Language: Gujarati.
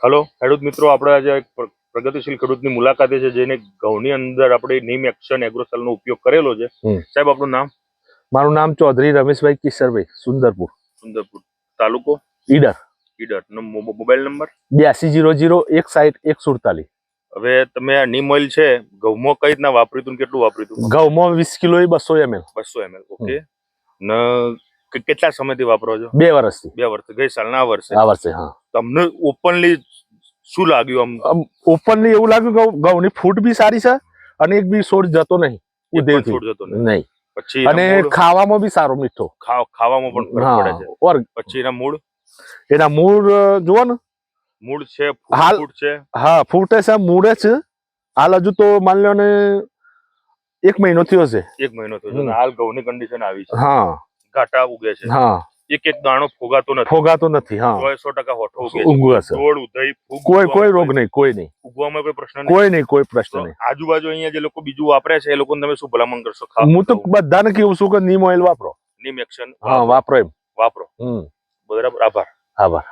હલો ખેડૂત મિત્રો, આપણે આજે એક પ્રગતિશીલ ખેડૂતની મુલાકાતે છે જેને ઘઉંની અંદર આપણે નીમ એક્શન એગ્રોસેલનો ઉપયોગ કરેલો છે. સાહેબ, આપણું નામ? મારું નામ ચૌધરી રમેશભાઈ કિશોરભાઈ, સુંદરપુર. તાલુકો? ઈડર. Mobile number? 8200 160 147. હવે તમે આ નીમ ઓઇલ છે ઘઉંમાં કઈ રીતના વાપર્યું હતું, કેટલું વાપર્યું હતું? ઘઉંમાં 20 કિલો 200 ml. 200 ml. ઓકે. ને કેટલા સમયથી વાપરો છો? 2 વર્ષથી. 2 વર્ષ. ગઈ સાલના આ વર્ષે. હા. તમને ઓપનલી શું લાગ્યું? આમ ઓપનલી એવું લાગ્યું કે ઘઉંની ફૂટ બી સારી છે અને એક બી છોડ જતો નહીં, ઉદેથી નહીં. પછી અને ખાવામાં બી સારો, મીઠો. ખાવામાં પણ ફરક પડે છે. ઓર પછી એના મૂળ જુઓ ને, મૂળ છે, ફૂટ છે. હા, ફૂટે છે, મૂળે છે. હાલ હજુ તો માની લો ને 1 મહિનો થયો છે. 1 મહિનો થયો. હાલ ઘઉંની કન્ડિશન આવી છે. હા, ઘાટા ઉગે છે. હા, એક દાણો ફોગાતો નથી. હા, 100% હોઠો ઉગે છે. છોડ, ઉધઈ, કોઈ રોગ નહીં, કોઈ નહીં. ઉગવામાં કોઈ પ્રશ્ન નહીં, કોઈ પ્રશ્ન નહીં. આજુબાજુ અહીંયા જે લોકો બીજું વાપરે છે એ લોકોને તમે શું ભલામણ કરશો? હું તો બધાને કેવું છું કે નીમ ઓઇલ વાપરો. નીમ એક્શન વાપરો. વાપરો. બરાબર. આભાર.